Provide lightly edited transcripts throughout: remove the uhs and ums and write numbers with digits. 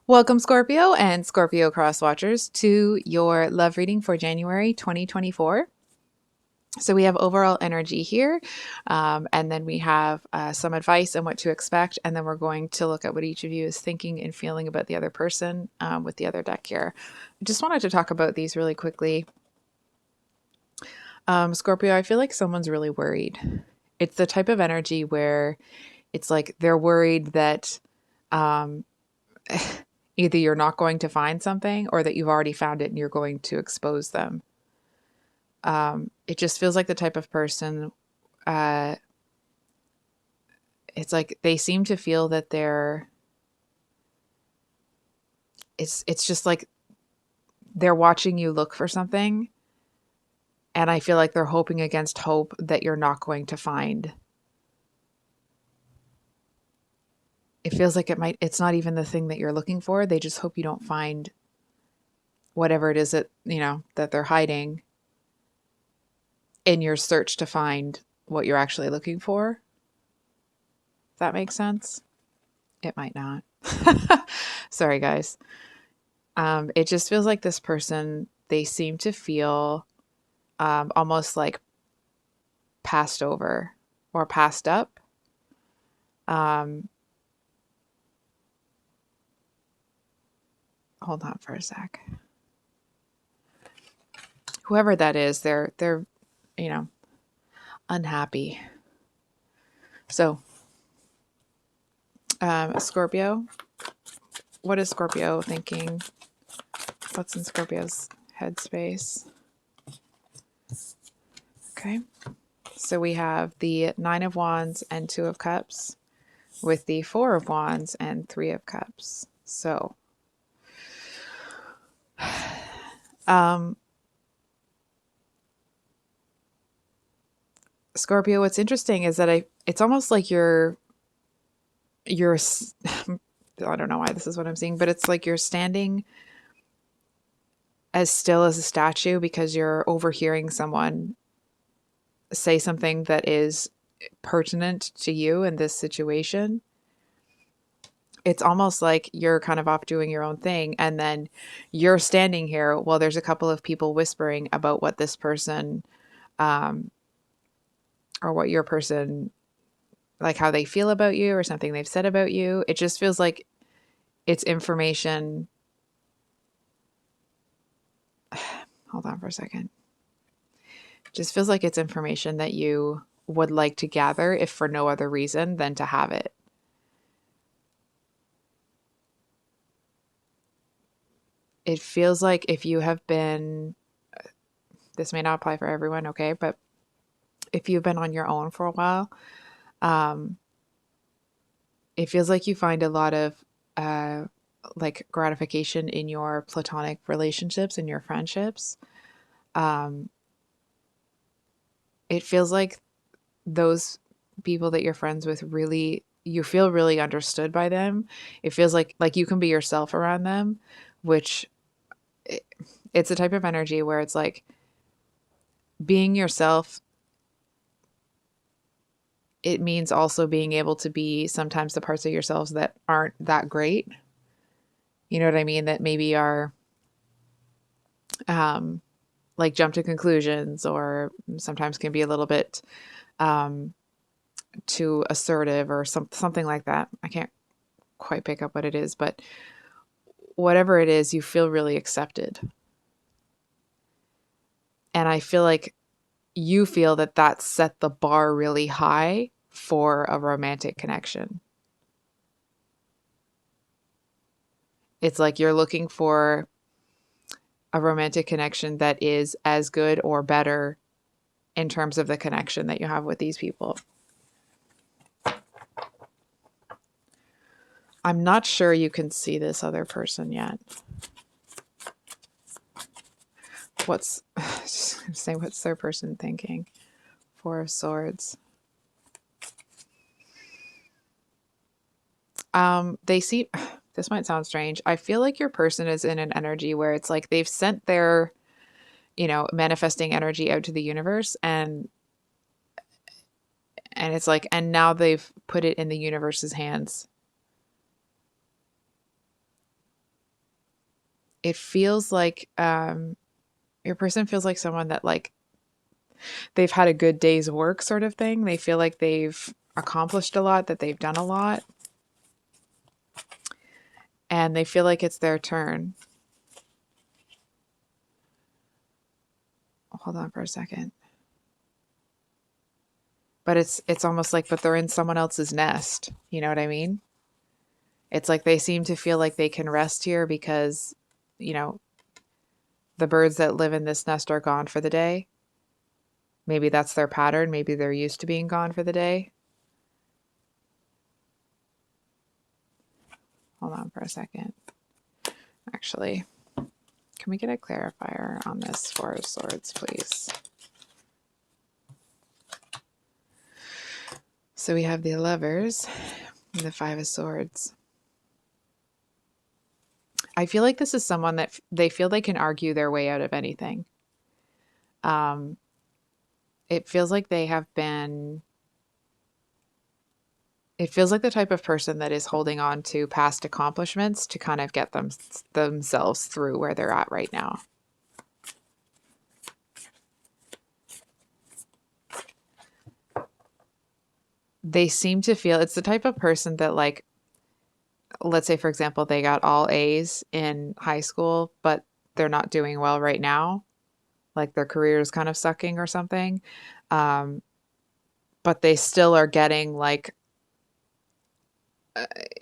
Welcome, Scorpio and Scorpio cross watchers, to your love reading for January 2024. So we have overall energy here, and then we have some advice on what to expect, and then we're going to look at what each of you is thinking and feeling about the other person with the other deck here. I just wanted to talk about these really quickly. Scorpio, I feel like someone's really worried. It's the type of energy where it's like they're worried that um, either you're not going to find something or that you've already found it and you're going to expose them. It just feels like the type of person, uh, it's like they seem to feel that it's just like they're watching you look for something. And I feel like they're hoping against hope that you're not going to find. It feels like it's not even the thing that you're looking for. They just hope you don't find whatever it is that, that they're hiding in your search to find what you're actually looking for. If that makes sense. It might not. Sorry, guys. It just feels like this person, they seem to feel almost like passed over or passed up. Hold on for a sec. Whoever that is, they're unhappy. So, Scorpio, what is Scorpio thinking? What's in Scorpio's headspace? Okay. So we have the Nine of Wands and Two of Cups with the Four of Wands and Three of Cups. So, Scorpio, what's interesting is that it's almost like you're I don't know why this is what I'm seeing, but it's like you're standing as still as a statue because you're overhearing someone say something that is pertinent to you in this situation. It's almost like you're kind of off doing your own thing, and then you're standing here while there's a couple of people whispering about what this person or what your person, like how they feel about you or something they've said about you. It just feels like it's information. Hold on for a second. It just feels like it's information that you would like to gather, if for no other reason than to have it. It feels like if you have been, this may not apply for everyone, okay, but if you've been on your own for a while, it feels like you find a lot of like gratification in your platonic relationships and your friendships. It feels like those people that you're friends with really, you feel really understood by them. It feels like you can be yourself around them, which it's a type of energy where it's like being yourself. It means also being able to be sometimes the parts of yourselves that aren't that great. You know what I mean? That maybe are like jump to conclusions or sometimes can be a little bit too assertive or something like that. I can't quite pick up what it is, but whatever it is, you feel really accepted. And I feel like you feel that that set the bar really high for a romantic connection. It's like you're looking for a romantic connection that is as good or better in terms of the connection that you have with these people. I'm not sure you can see this other person yet. What's their person thinking? Four of Swords. They see, this might sound strange. I feel like your person is in an energy where it's like they've sent their, manifesting energy out to the universe, and it's like, and now they've put it in the universe's hands. it feels like your person feels like someone that like they've had a good day's work sort of thing. They feel like they've accomplished a lot, that they've done a lot, and they feel like it's their turn. Hold on for a second. But it's almost like, but they're in someone else's nest. You know what I mean? It's like they seem to feel like they can rest here because, you know, the birds that live in this nest are gone for the day. Maybe that's their pattern. Maybe they're used to being gone for the day. Hold on for a second. Actually, can we get a clarifier on this Four of Swords, please? So we have the Lovers and the Five of Swords. I feel like this is someone that they feel they can argue their way out of anything. It feels like they have been... It feels like the type of person that is holding on to past accomplishments to kind of get themselves through where they're at right now. They seem to feel... It's the type of person that, like, let's say, for example, they got all A's in high school, but they're not doing well right now. Like their career is kind of sucking or something. But they still are getting like...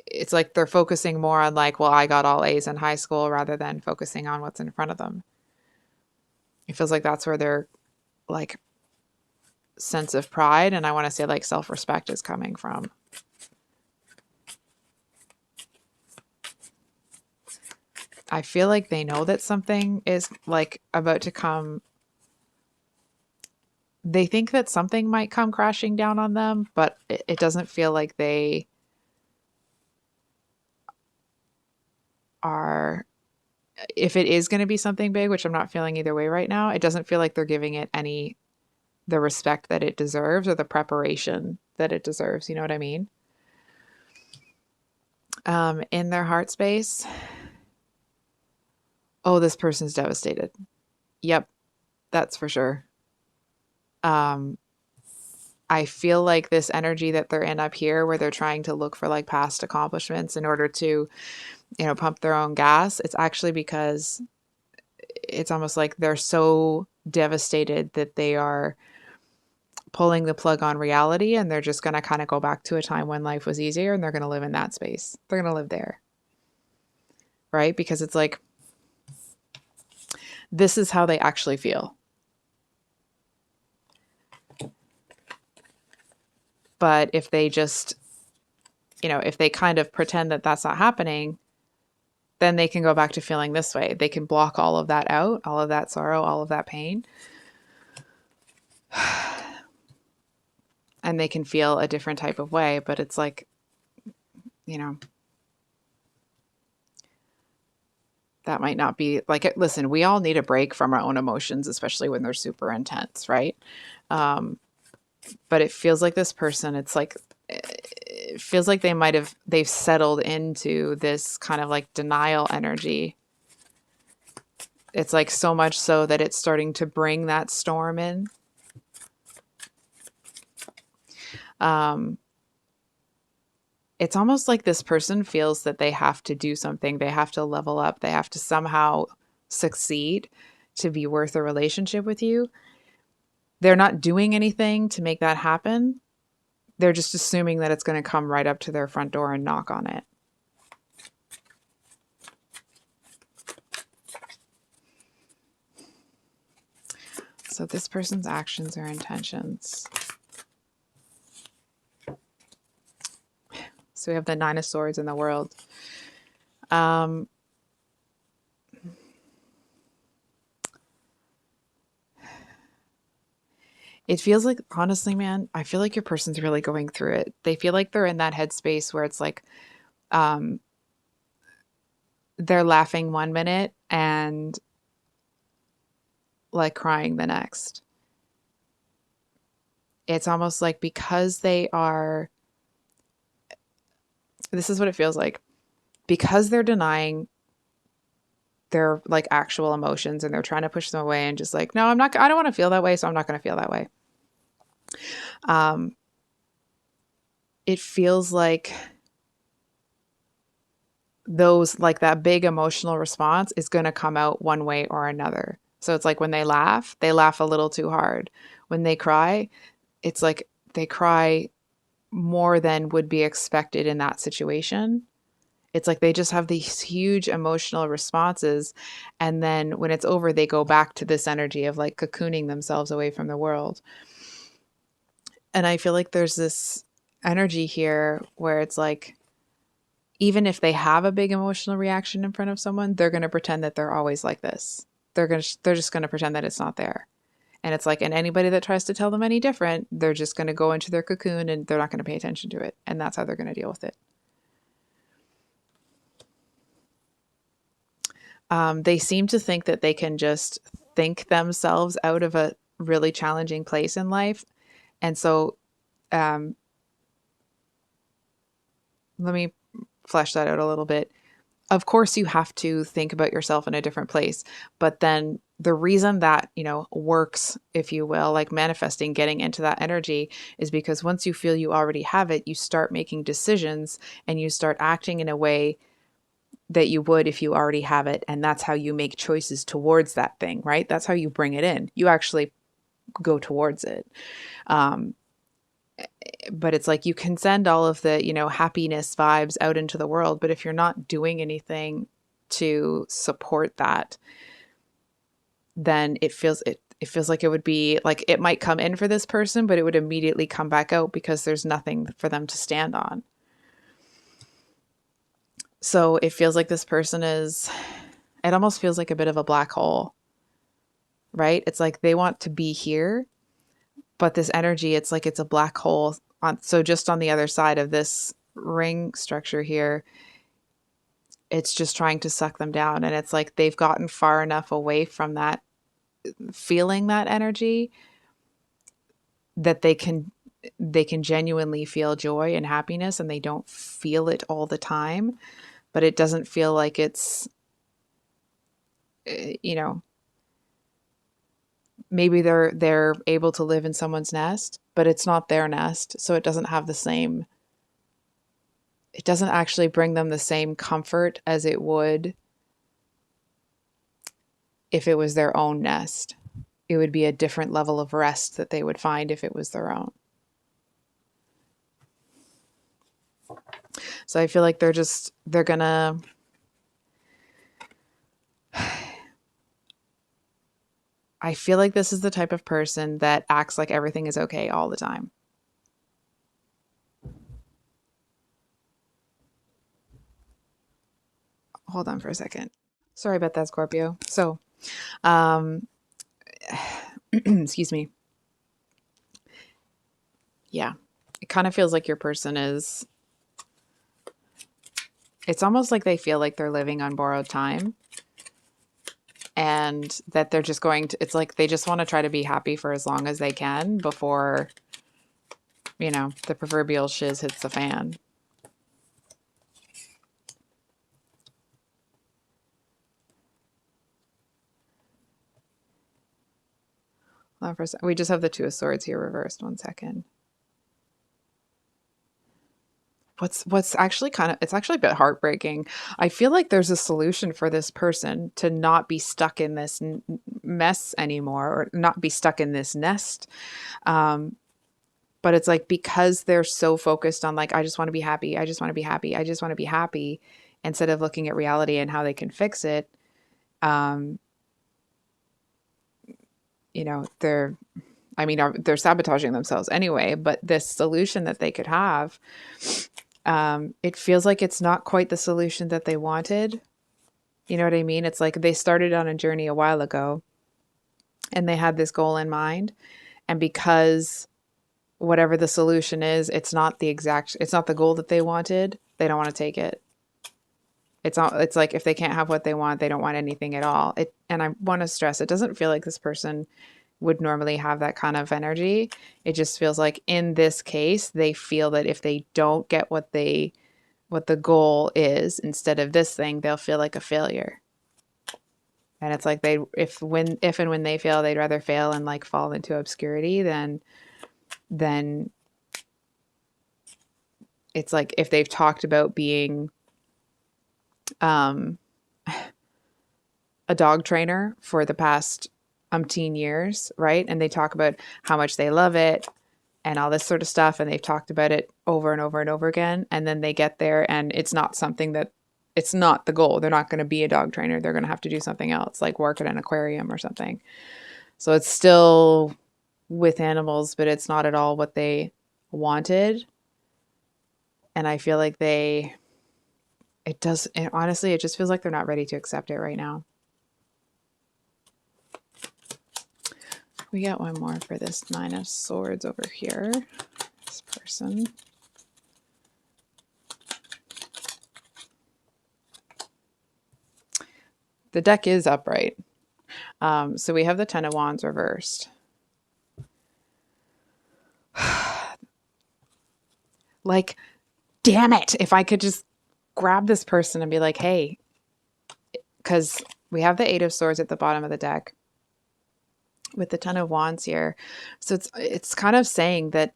it's like they're focusing more on like, well, I got all A's in high school rather than focusing on what's in front of them. It feels like that's where their like sense of pride, and I want to say like self-respect, is coming from. I feel like they know that something is like about to come. They think that something might come crashing down on them, but it doesn't feel like they are... If it is going to be something big, which I'm not feeling either way right now, it doesn't feel like they're giving it the respect that it deserves or the preparation that it deserves. You know what I mean? In their heart space. Oh, this person's devastated. Yep, that's for sure. I feel like this energy that they're in up here, where they're trying to look for like past accomplishments in order to, you know, pump their own gas. It's actually because it's almost like they're so devastated that they are pulling the plug on reality, and they're just going to kind of go back to a time when life was easier, and they're going to live in that space. They're going to live there. Right? Because it's like, this is how they actually feel. But if they just, you know, if they kind of pretend that that's not happening, then they can go back to feeling this way. They can block all of that out, all of that sorrow, all of that pain. And they can feel a different type of way. But it's like, you know, that might not be like... Listen, we all need a break from our own emotions, especially when they're super intense, right? But it feels like this person, it's like, it feels like they've settled into this kind of like denial energy. It's like so much so that it's starting to bring that storm in. It's almost like this person feels that they have to do something. They have to level up. They have to somehow succeed to be worth a relationship with you. They're not doing anything to make that happen. They're just assuming that it's going to come right up to their front door and knock on it. So this person's actions or intentions. So we have the Nine of Swords in the World. It feels like, honestly, man, I feel like your person's really going through it. They feel like they're in that headspace where it's like, they're laughing one minute and like crying the next. It's almost like because they are... This is what it feels like. Because they're denying their like actual emotions, and they're trying to push them away and just like, no, I don't want to feel that way. So I'm not going to feel that way. It feels like those, like that big emotional response is going to come out one way or another. So it's like when they laugh a little too hard. When they cry, it's like they cry more than would be expected in that situation. It's like they just have these huge emotional responses. And then when it's over, they go back to this energy of like cocooning themselves away from the world. And I feel like there's this energy here where it's like, even if they have a big emotional reaction in front of someone, they're going to pretend that they're always like this. They're just going to pretend that it's not there. And it's like, and anybody that tries to tell them any different, they're just going to go into their cocoon and they're not going to pay attention to it. And that's how they're going to deal with it. They seem to think that they can just think themselves out of a really challenging place in life. And so, um, let me flesh that out a little bit. Of course, you have to think about yourself in a different place. But then the reason that, works, if you will, like manifesting, getting into that energy, is because once you feel you already have it, you start making decisions and you start acting in a way that you would if you already have it. And that's how you make choices towards that thing, right? That's how you bring it in. You actually go towards it. But it's like you can send all of the, happiness vibes out into the world. But if you're not doing anything to support that, then it feels like it would be like it might come in for this person, but it would immediately come back out because there's nothing for them to stand on. So it feels like this person it almost feels like a bit of a black hole, right? It's like they want to be here, but this energy, it's like it's a black hole. So just on the other side of this ring structure here, it's just trying to suck them down. And it's like they've gotten far enough away from that, feeling that energy, that they can genuinely feel joy and happiness, and they don't feel it all the time, but it doesn't feel like it's, you know, maybe they're able to live in someone's nest, but it's not their nest. So it doesn't have the same, it doesn't actually bring them the same comfort as it would if it was their own nest. It would be a different level of rest that they would find if it was their own. So I feel like they're gonna, I feel like this is the type of person that acts like everything is okay all the time. Hold on for a second. Sorry about that, Scorpio. So, um, excuse me. Yeah, it kind of feels like your person is, it's almost like they feel like they're living on borrowed time, and that they're just going to, it's like they just want to try to be happy for as long as they can before, the proverbial shiz hits the fan. Hold on for a second. We just have the Two of Swords here reversed. One second. What's actually it's actually a bit heartbreaking. I feel like there's a solution for this person to not be stuck in this mess anymore, or not be stuck in this nest. But it's like, because they're so focused on like, I just want to be happy. I just want to be happy. I just want to be happy, instead of looking at reality and how they can fix it. They're sabotaging themselves anyway, but this solution that they could have, it feels like it's not quite the solution that they wanted. You know what I mean? It's like they started on a journey a while ago and they had this goal in mind. And because whatever the solution is, it's not the goal that they wanted, they don't want to take it. It's like if they can't have what they want, they don't want anything at all. And I want to stress, it doesn't feel like this person would normally have that kind of energy. It just feels like in this case, they feel that if they don't get what the goal is instead of this thing, they'll feel like a failure. And it's like if and when they fail, they'd rather fail and like fall into obscurity than it's like if they've talked about being um, a dog trainer for the past umpteen years, right? And they talk about how much they love it and all this sort of stuff. And they've talked about it over and over and over again. And then they get there and it's not something that it's not the goal. They're not going to be a dog trainer. They're going to have to do something else, like work at an aquarium or something. So it's still with animals, but it's not at all what they wanted. And I feel like honestly, it just feels like they're not ready to accept it right now. We got one more for this Nine of Swords over here. This person. The deck is upright. So we have the Ten of Wands reversed. Like, damn it. If I could just grab this person and be like, hey, because we have the Eight of Swords at the bottom of the deck with the Ten of Wands here. So it's kind of saying that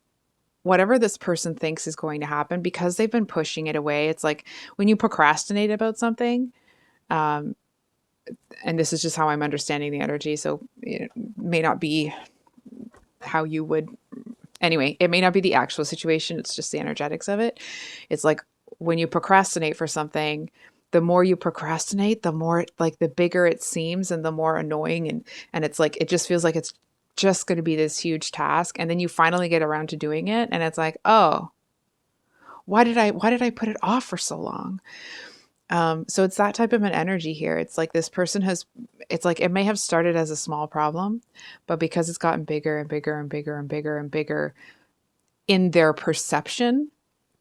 whatever this person thinks is going to happen, because they've been pushing it away, it's like when you procrastinate about something, and this is just how I'm understanding the energy, so it may not be how you would, anyway, it may not be the actual situation, it's just the energetics of it. It's like when you procrastinate for something, the more you procrastinate, the more like the bigger it seems and the more annoying, and it's like it just feels like it's just going to be this huge task, and then you finally get around to doing it and it's like, oh, why did I put it off for so long? So it's that type of an energy here. It's like this person it's like it may have started as a small problem, but because it's gotten bigger and bigger and bigger and bigger and bigger in their perception,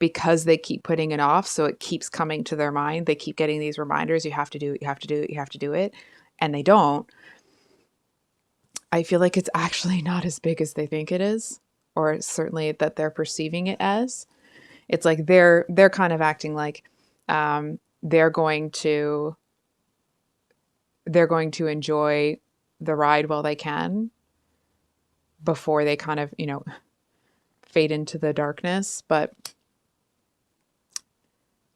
because they keep putting it off, so it keeps coming to their mind. They keep getting these reminders, you have to do it, you have to do it, you have to do it, and they don't. I feel like it's actually not as big as they think it is, or certainly that they're perceiving it as. It's like they're kind of acting like they're going to enjoy the ride while they can before they kind of, fade into the darkness. But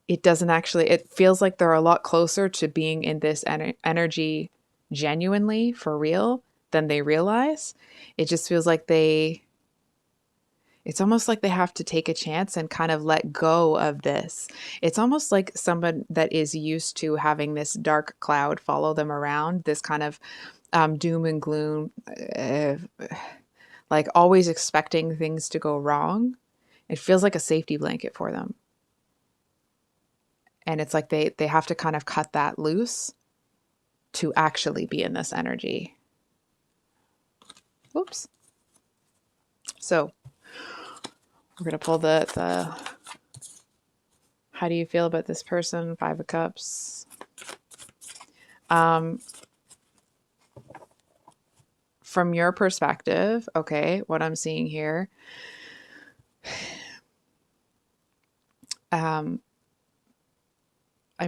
it doesn't actually, it feels like they're a lot closer to being in this energy genuinely for real than they realize. It just feels like it's almost like they have to take a chance and kind of let go of this. It's almost like someone that is used to having this dark cloud follow them around, this kind of doom and gloom, like always expecting things to go wrong. It feels like a safety blanket for them. And it's like they have to kind of cut that loose to actually be in this energy. Whoops. So we're going to pull the how do you feel about this person? Five of Cups. From your perspective, okay, what I'm seeing here, I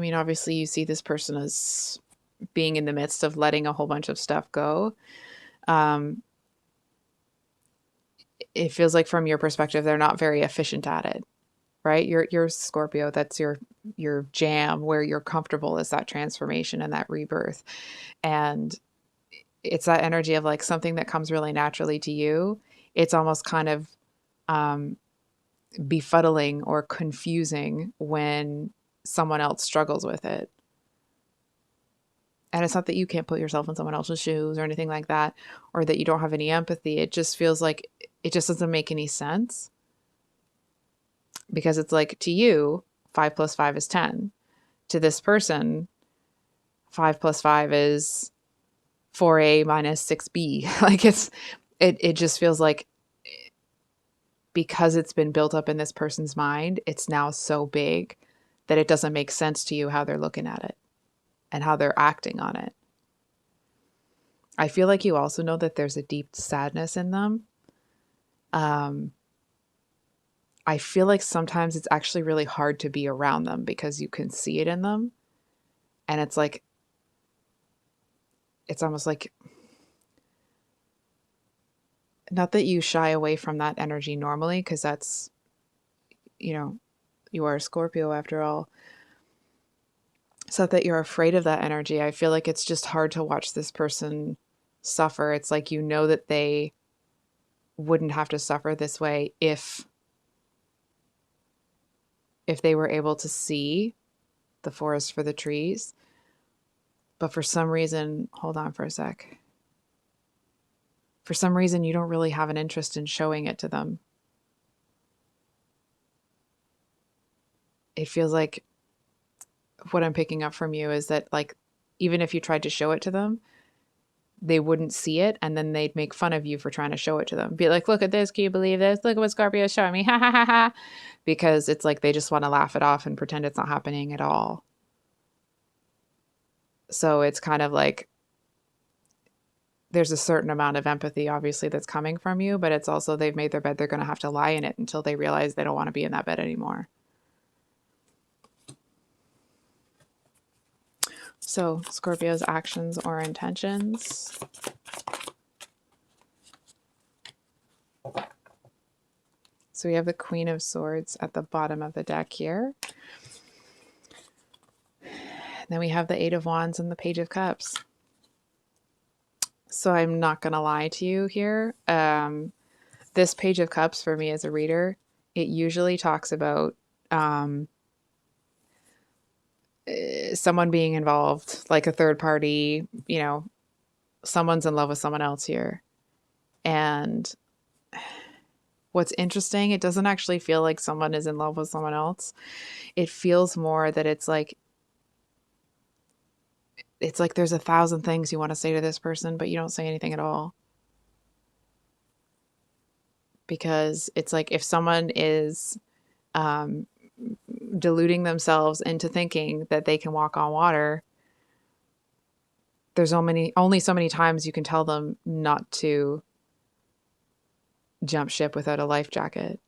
mean, obviously you see this person as being in the midst of letting a whole bunch of stuff go. It feels like from your perspective, they're not very efficient at it, right? You're Scorpio. That's your jam, where you're comfortable is that transformation and that rebirth. And it's that energy of like something that comes really naturally to you. It's almost kind of befuddling or confusing when someone else struggles with it. And it's not that you can't put yourself in someone else's shoes or anything like that, or that you don't have any empathy. It just feels like it just doesn't make any sense. Because it's like, to you, 5 plus 5 is 10. To this person, 5 plus 5 is 4A minus 6B. Like it just feels like because it's been built up in this person's mind, it's now so big that it doesn't make sense to you how they're looking at it and how they're acting on it. I feel like you also know that there's a deep sadness in them. I feel like sometimes it's actually really hard to be around them because you can see it in them. And it's like, it's almost like, not that you shy away from that energy normally, because that's, you know, you are a Scorpio after all. It's not that you're afraid of that energy. I feel like it's just hard to watch this person suffer. It's like, you know, that they wouldn't have to suffer this way if they were able to see the forest for the trees. But for some reason, hold on for a sec. For some reason, you don't really have an interest in showing it to them. It feels like what I'm picking up from you is that, like, even if you tried to show it to them, they wouldn't see it, and then they'd make fun of you for trying to show it to them. Be like, look at this, can you believe this? Look at what Scorpio is showing me. Ha ha ha ha. Because it's like they just want to laugh it off and pretend it's not happening at all. So it's kind of like, there's a certain amount of empathy, obviously, that's coming from you, but it's also, they've made their bed, they're going to have to lie in it until they realize they don't want to be in that bed anymore. So Scorpio's actions or intentions. So we have the Queen of Swords at the bottom of the deck here. Then we have the Eight of Wands and the Page of Cups. So I'm not going to lie to you here. This Page of Cups, for me as a reader, it usually talks about someone being involved, like a third party, you know, someone's in love with someone else here. And what's interesting, it doesn't actually feel like someone is in love with someone else. It feels more that it's like there's 1,000 things you want to say to this person, but you don't say anything at all. Because it's like, if someone is deluding themselves into thinking that they can walk on water, there's only so many times you can tell them not to jump ship without a life jacket.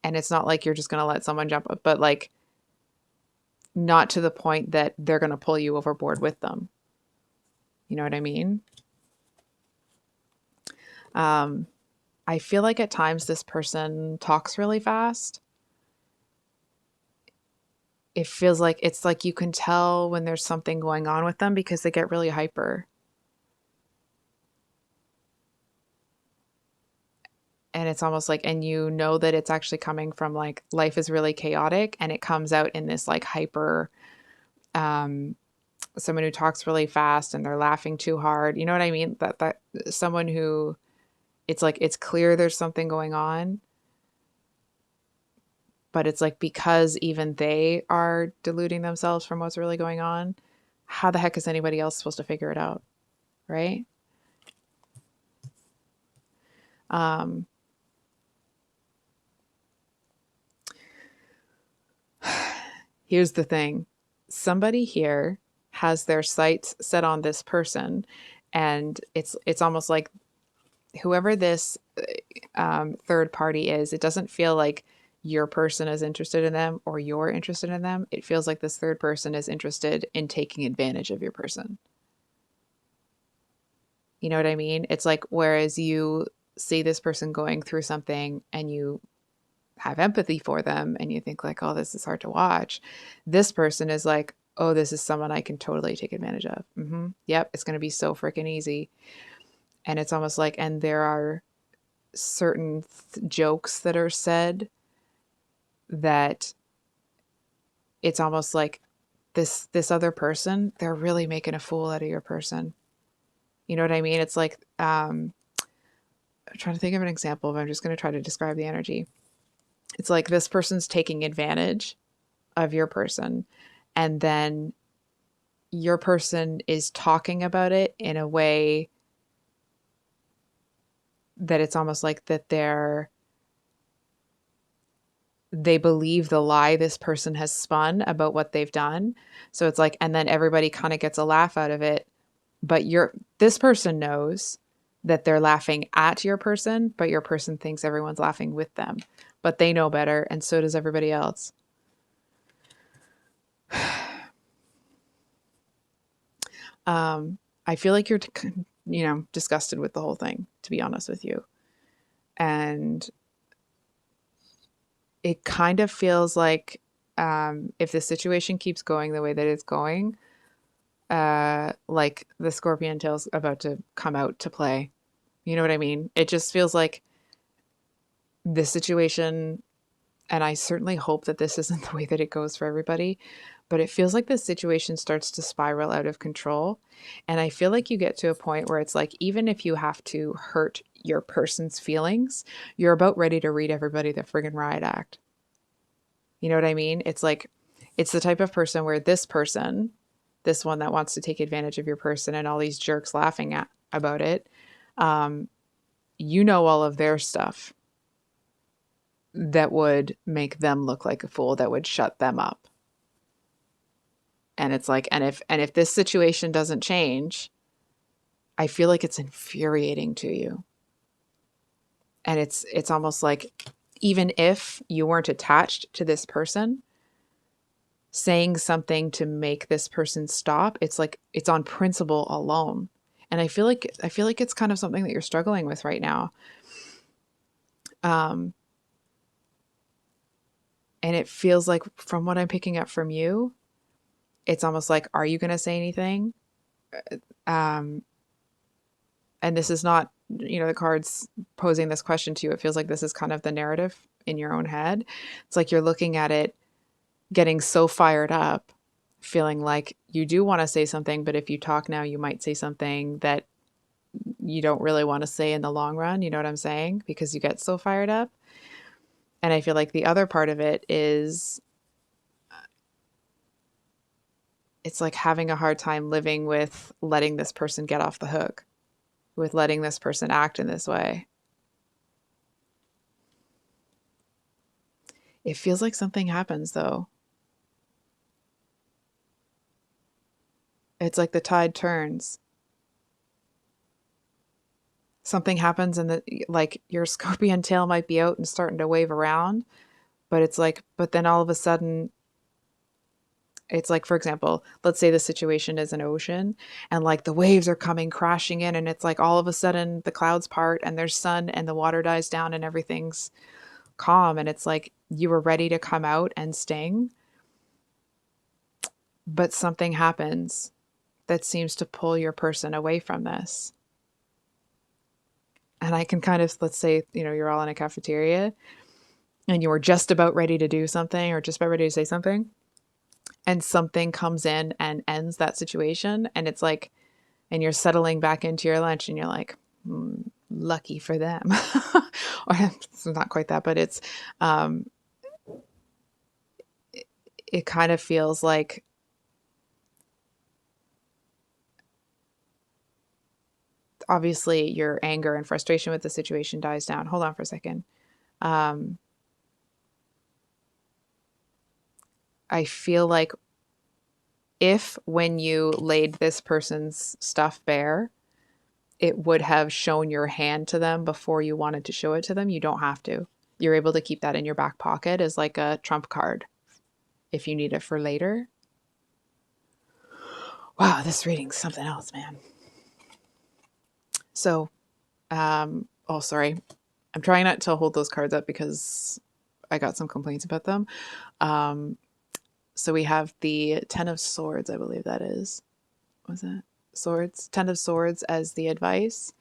And it's not like you're just going to let someone jump, but like, not to the point that they're going to pull you overboard with them. You know what I mean? I feel like at times this person talks really fast. It feels like, it's like you can tell when there's something going on with them because they get really hyper. And it's almost like, and you know that it's actually coming from, like, life is really chaotic, and it comes out in this like hyper, someone who talks really fast and they're laughing too hard. You know what I mean? That someone who, it's like, it's clear there's something going on, but it's like, because even they are deluding themselves from what's really going on, how the heck is anybody else supposed to figure it out? Right? Here's the thing. Somebody here has their sights set on this person, and it's almost like whoever this third party is, it doesn't feel like your person is interested in them or you're interested in them. It feels like this third person is interested in taking advantage of your person. You know what I mean? It's like, whereas you see this person going through something and you have empathy for them and you think like, oh, this is hard to watch. This person is like, oh, this is someone I can totally take advantage of. Yep, it's going to be so freaking easy. And it's almost like, and there are certain jokes that are said that it's almost like this other person, they're really making a fool out of your person. You know what I mean? It's like, I'm trying to think of an example, but I'm just going to try to describe the energy. It's like this person's taking advantage of your person, and then your person is talking about it in a way that it's almost like that they believe the lie this person has spun about what they've done. So it's like, and then everybody kind of gets a laugh out of it, but this person knows that they're laughing at your person, but your person thinks everyone's laughing with them, but they know better, and so does everybody else. I feel like you're, disgusted with the whole thing, to be honest with you. And it kind of feels like if the situation keeps going the way that it's going, like the scorpion tail's about to come out to play. You know what I mean? It just feels like this situation, and I certainly hope that this isn't the way that it goes for everybody, but it feels like this situation starts to spiral out of control. And I feel like you get to a point where it's like, even if you have to hurt your person's feelings, you're about ready to read everybody the friggin' riot act. You know what I mean? It's like, it's the type of person where this person, this one that wants to take advantage of your person and all these jerks laughing at about it, um, you know all of their stuff that would make them look like a fool, that would shut them up. And it's like, and if this situation doesn't change, I feel like it's infuriating to you. And it's almost like, even if you weren't attached to this person, saying something to make this person stop, it's like it's on principle alone. And I feel like it's kind of something that you're struggling with right now. Um, and it feels like, from what I'm picking up from you, it's almost like, are you going to say anything? Um, and this is not, the cards posing this question to you. It feels like this is kind of the narrative in your own head. It's like you're looking at it, getting so fired up, feeling like you do want to say something, but if you talk now, you might say something that you don't really want to say in the long run. You know what I'm saying? Because you get so fired up. And I feel like the other part of it is, it's like having a hard time living with letting this person get off the hook, with letting this person act in this way. It feels like something happens though. It's like the tide turns. Something happens and like your scorpion tail might be out and starting to wave around, but it's like, but then all of a sudden, it's like, for example, let's say the situation is an ocean and like the waves are coming crashing in, and it's like all of a sudden the clouds part and there's sun and the water dies down and everything's calm, and it's like you were ready to come out and sting, but something happens that seems to pull your person away from this. And I can kind of, let's say, you're all in a cafeteria and you were just about ready to do something or just about ready to say something, and something comes in and ends that situation, and it's like, and you're settling back into your lunch and you're like, lucky for them. Or it's not quite that, but it's um it kind of feels like, obviously your anger and frustration with the situation dies down. Hold on for a second. um I feel like, if when you laid this person's stuff bare, it would have shown your hand to them before you wanted to show it to them, you don't have to. You're able to keep that in your back pocket as like a trump card if you need it for later. Wow, this reading's something else, man. So, oh, sorry. I'm trying not to hold those cards up because I got some complaints about them. Um, so we have the Ten of Swords, I believe that is. Was that Swords? Ten of Swords as the advice.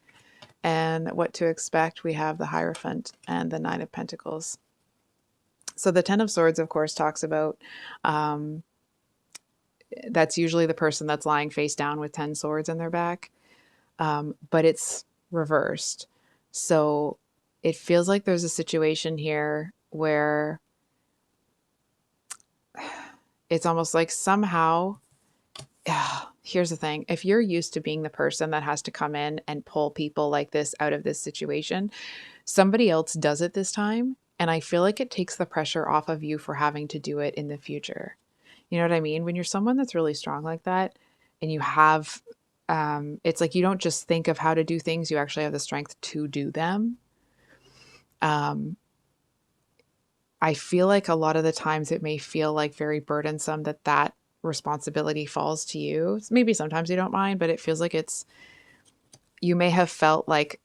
And what to expect, we have the Hierophant and the Nine of Pentacles. So the Ten of Swords, of course, talks about, that's usually the person that's lying face down with 10 swords in their back, but it's reversed. So it feels like there's a situation here where it's almost like somehow, here's the thing. If you're used to being the person that has to come in and pull people like this out of this situation, somebody else does it this time. And I feel like it takes the pressure off of you for having to do it in the future. You know what I mean? When you're someone that's really strong like that and you have, it's like you don't just think of how to do things, you actually have the strength to do them. Um, I feel like a lot of the times it may feel like very burdensome that responsibility falls to you. Maybe sometimes you don't mind, but it feels like you may have felt like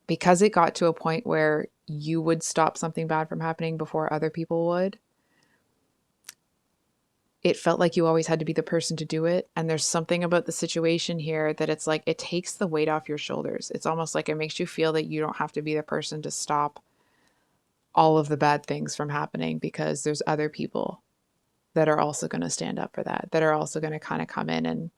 because it got to a point where you would stop something bad from happening before other people would, it felt like you always had to be the person to do it. And there's something about the situation here that it's like it takes the weight off your shoulders. It's almost like it makes you feel that you don't have to be the person to stop all of the bad things from happening because there's other people that are also going to stand up for that, that are also going to kind of come in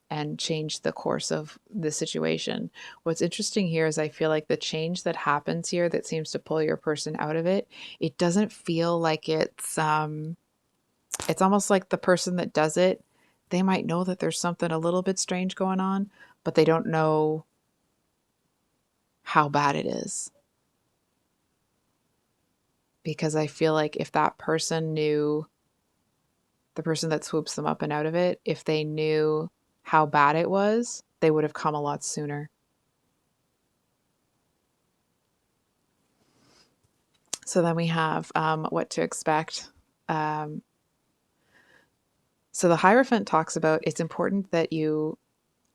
and change the course of the situation. What's interesting here is I feel like the change that happens here that seems to pull your person out of it, it doesn't feel like it's almost like the person that does it, they might know that there's something a little bit strange going on, but they don't know how bad it is. Because I feel like if that person knew, the person that swoops them up and out of it, if they knew how bad it was, they would have come a lot sooner. So then we have what to expect. Um, so the Hierophant talks about it's important that you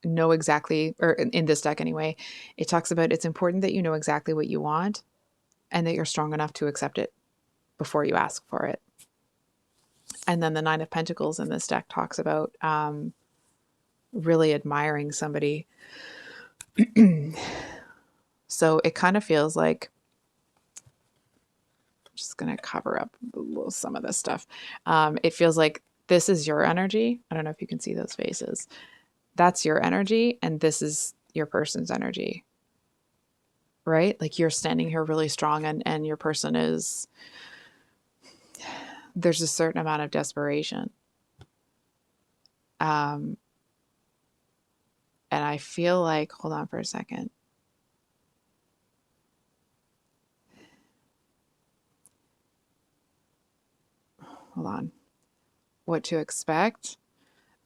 know exactly, or in this deck anyway, it talks about it's important that you know exactly what you want and that you're strong enough to accept it before you ask for it. And then the Nine of Pentacles in this deck talks about really admiring somebody. So it kind of feels like, I'm just going to cover up some of this stuff. It feels like this is your energy. I don't know if you can see those faces. That's your energy, and this is your person's energy, right? Like you're standing here really strong, and your person is, there's a certain amount of desperation. And I feel like, hold on for a second. Hold on. What to expect?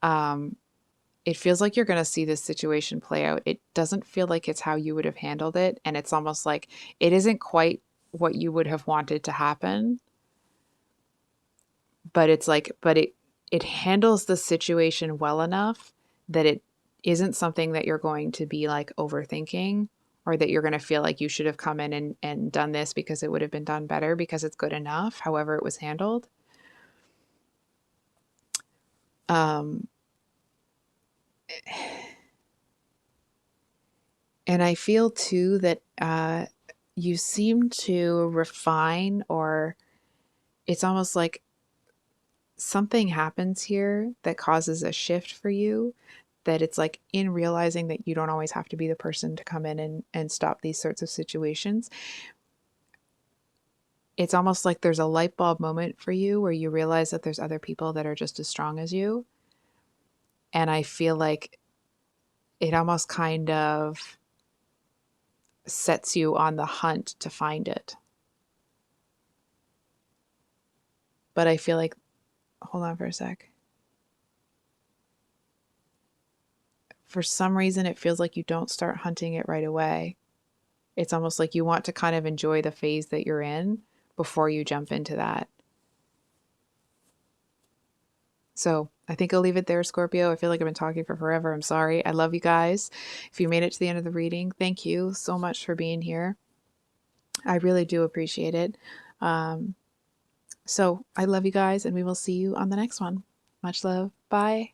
It feels like you're going to see this situation play out. It doesn't feel like it's how you would have handled it. And it's almost like it isn't quite what you would have wanted to happen. But it's like, but it handles the situation well enough that it isn't something that you're going to be like overthinking, or that you're going to feel like you should have come in and done this because it would have been done better because it's good enough, however it was handled. Um, and I feel too that you seem to refine, or it's almost like something happens here that causes a shift for you, that it's like in realizing that you don't always have to be the person to come in and stop these sorts of situations. It's almost like there's a light bulb moment for you where you realize that there's other people that are just as strong as you. And I feel like it almost kind of sets you on the hunt to find it. But I feel like, hold on for a sec. For some reason, it feels like you don't start hunting it right away. It's almost like you want to kind of enjoy the phase that you're in before you jump into that. So I think I'll leave it there, Scorpio. I feel like I've been talking for forever. I'm sorry. I love you guys. If you made it to the end of the reading, thank you so much for being here. I really do appreciate it. So I love you guys, and we will see you on the next one. Much love. Bye.